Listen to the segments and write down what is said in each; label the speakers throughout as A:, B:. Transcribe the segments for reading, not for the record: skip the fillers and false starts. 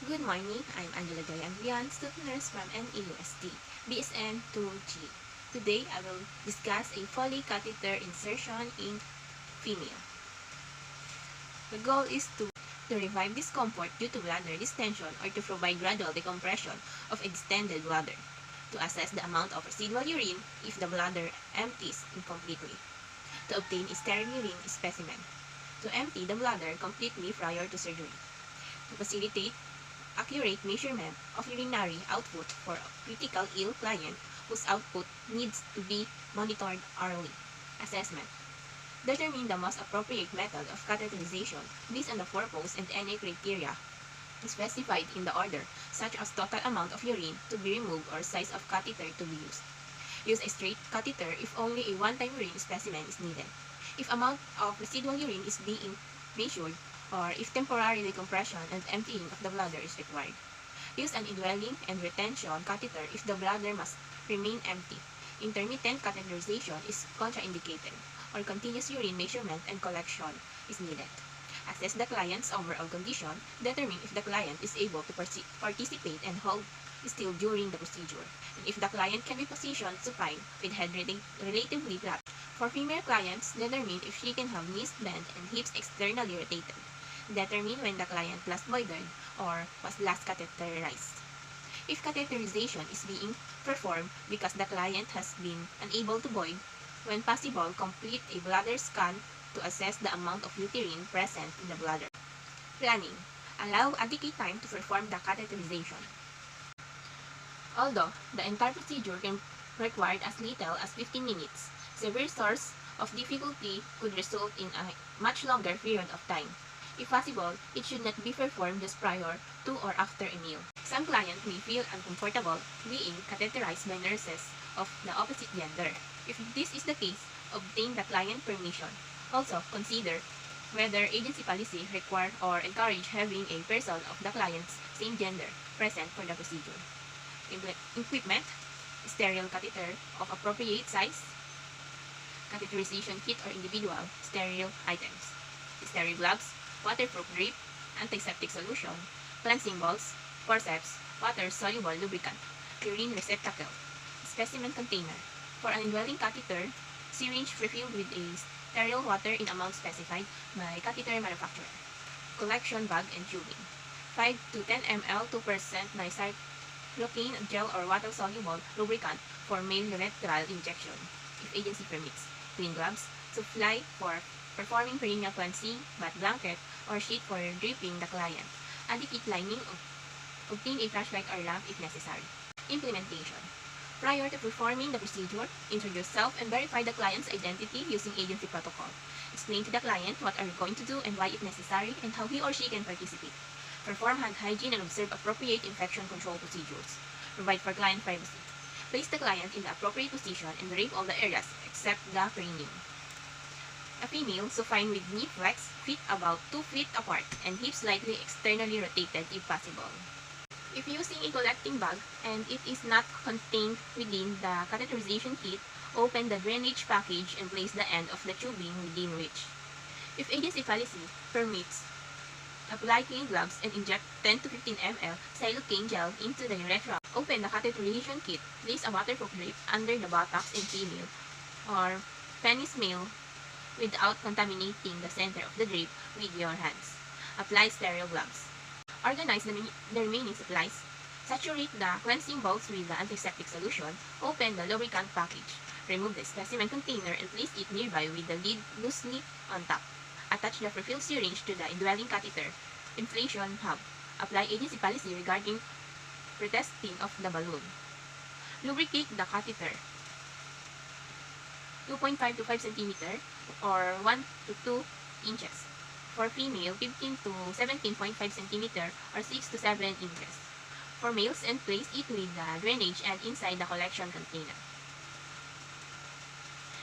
A: Good morning, I'm Angela Joy Anglian, student nurse from NAUST, BSN 2G. Today, I will discuss a Foley catheter insertion in female. The goal is to revive discomfort due to bladder distension or to provide gradual decompression of a distended bladder, to assess the amount of residual urine if the bladder empties incompletely, to obtain a sterile urine specimen, to empty the bladder completely prior to surgery, to facilitate accurate measurement of urinary output for a critical ill client whose output needs to be monitored hourly. Assessment. Determine the most appropriate method of catheterization based on the purpose and any criteria specified in the order, such as total amount of urine to be removed or size of catheter to be used. Use a straight catheter if only a one-time urine specimen is needed. If amount of residual urine is being measured, or if temporary decompression and emptying of the bladder is required. Use an indwelling and retention catheter if the bladder must remain empty. Intermittent catheterization is contraindicated, or continuous urine measurement and collection is needed. Assess the client's overall condition, determine if the client is able to participate and hold still during the procedure, and if the client can be positioned supine with head relatively flat. For female clients, determine if she can have knees bent and hips externally rotated. Determine when the client last voided or was last catheterized. If catheterization is being performed because the client has been unable to void, when possible, complete a bladder scan to assess the amount of uterine present in the bladder. Planning. Allow adequate time to perform the catheterization. Although the entire procedure can require as little as 15 minutes, severe source of difficulty could result in a much longer period of time. If possible, it should not be performed just prior to or after a meal. Some clients may feel uncomfortable being catheterized by nurses of the opposite gender. If this is the case, obtain the client permission. Also, consider whether agency policy require or encourage having a person of the client's same gender present for the procedure. Equipment, sterile catheter of appropriate size, catheterization kit or individual sterile items, sterile gloves, waterproof drip, antiseptic solution, cleansing balls, forceps, water-soluble lubricant, urine receptacle, specimen container. For an indwelling catheter, syringe refilled with a sterile water in amount specified by catheter manufacturer. Collection bag and tubing. 5 to 10 ml 2% dicyclocane gel or water-soluble lubricant for male urethral injection, if agency permits. Clean gloves, supply for performing perineal cleansing, bath blanket, or sheet for dripping the client. Adequate lining, obtain a flashlight or lamp if necessary. Implementation. Prior to performing the procedure, introduce self and verify the client's identity using agency protocol. Explain to the client what are you going to do and why if necessary, and how he or she can participate. Perform hand hygiene and observe appropriate infection control procedures. Provide for client privacy. Place the client in the appropriate position and drape all the areas except the perineum. A female supine with knee flex, feet about 2 feet apart, and hips slightly externally rotated if possible. If using a collecting bag and it is not contained within the catheterization kit, open the drainage package and place the end of the tubing within which. If agency policy permits, apply clean gloves and inject 10 to 15 ml silocaine gel into the urethra. Open the catheterization kit, place a waterproof drip under the buttocks in female or penis male without contaminating the center of the drape with your hands. Apply sterile gloves. Organize the remaining supplies. Saturate the cleansing balls with the antiseptic solution. Open the lubricant package. Remove the specimen container and place it nearby with the lid loosely on top. Attach the refill syringe to the indwelling catheter inflation hub. Apply agency policy regarding retesting of the balloon. Lubricate the catheter. 2.5 to 5 cm or 1 to 2 inches. For female, 15 to 17.5 cm or 6 to 7 inches. For males, and place it with the drainage and inside the collection container.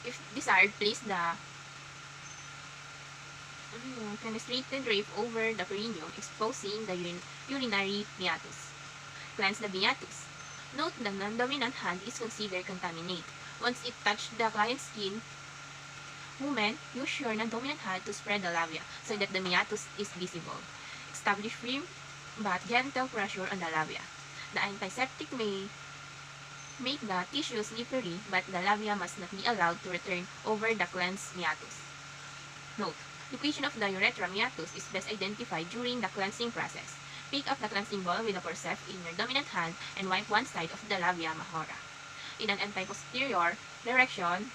A: If desired, place the fenestrated drape over the perineum, exposing the urinary meatus. Cleanse the meatus. Note the non-dominant hand is considered contaminated. Once it touched the client's skin, movement, use your non-dominant hand to spread the labia so that the meatus is visible. Establish firm but gentle pressure on the labia. The antiseptic may make the tissue slippery, but the labia must not be allowed to return over the cleansed meatus. Note: location of the urethra meatus is best identified during the cleansing process. Pick up the cleansing ball with a forceps in your dominant hand and wipe one side of the labia majora. In an anti-posterior direction,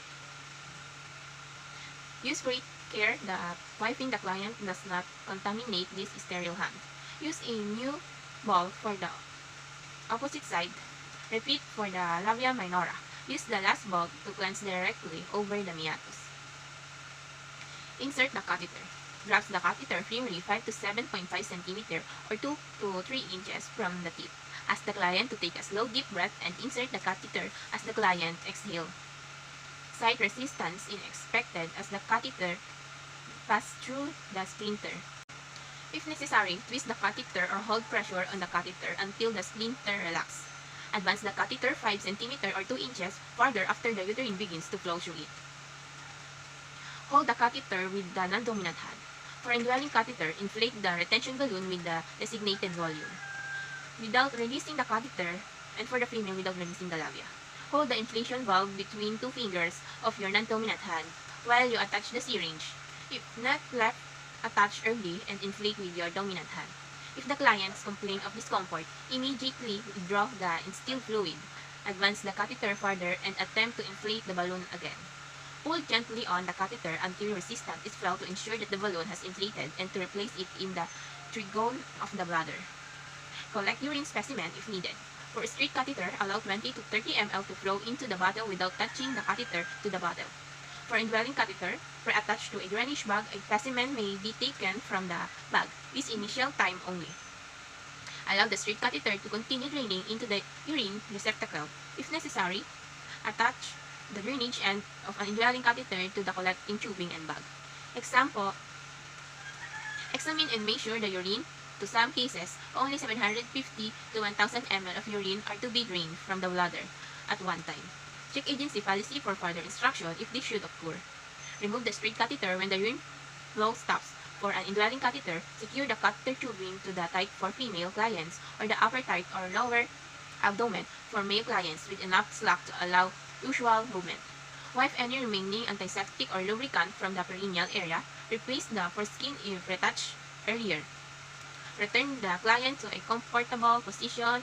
A: use great care that wiping the client does not contaminate this sterile hand. Use a new ball for the opposite side. Repeat for the labia minora. Use the last ball to cleanse directly over the meatus. Insert the catheter. Grasp the catheter firmly 5 to 7.5 cm or 2 to 3 inches from the tip. Ask the client to take a slow deep breath and insert the catheter as the client exhales. Site resistance is expected as the catheter passes through the splinter. If necessary, twist the catheter or hold pressure on the catheter until the splinter relaxes. Advance the catheter 5 cm or 2 inches farther after the urine begins to flow through it. Hold the catheter with the non-dominant hand. For indwelling catheter, inflate the retention balloon with the designated volume, without releasing the catheter, and for the female, without releasing the labia. Hold the inflation valve between two fingers of your non-dominant hand while you attach the syringe. If not left attached early and inflate with your dominant hand. If the clients complain of discomfort, immediately withdraw the instilled fluid. Advance the catheter further and attempt to inflate the balloon again. Pull gently on the catheter until resistance is felt to ensure that the balloon has inflated and to replace it in the trigone of the bladder. Collect urine specimen if needed. For a straight catheter, allow 20 to 30 ml to flow into the bottle without touching the catheter to the bottle. For indwelling catheter, pre-attached to a drainage bag, a specimen may be taken from the bag. This initial time only. Allow the straight catheter to continue draining into the urine receptacle. If necessary, attach the drainage end of an indwelling catheter to the collecting tubing and bag. Example: examine and measure the urine. To some cases, only 750 to 1000 ml of urine are to be drained from the bladder at one time. Check agency policy for further instruction if this should occur. Remove the straight catheter when the urine flow stops. For an indwelling catheter, secure the catheter tubing to the tight for female clients or the upper tight or lower abdomen for male clients with enough slack to allow usual movement. Wipe any remaining antiseptic or lubricant from the perineal area. Replace the foreskin if retouched earlier. Return the client to a comfortable position.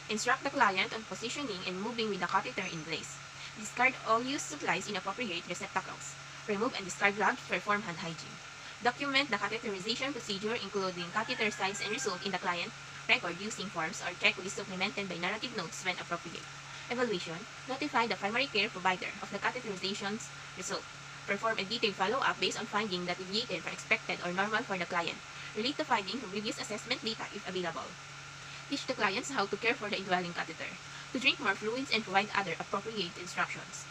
A: Instruct the client on positioning and moving with the catheter in place. Discard all used supplies in appropriate receptacles. Remove and discard gloves. Perform hand hygiene. Document the catheterization procedure, including catheter size and result, in the client record using forms or checklists supplemented by narrative notes when appropriate. Evaluation: notify the primary care provider of the catheterization's result. Perform a detailed follow-up based on findings that deviated from expected or normal for the client. Relate the findings from previous assessment data if available. Teach the clients how to care for the indwelling catheter, to drink more fluids, and provide other appropriate instructions.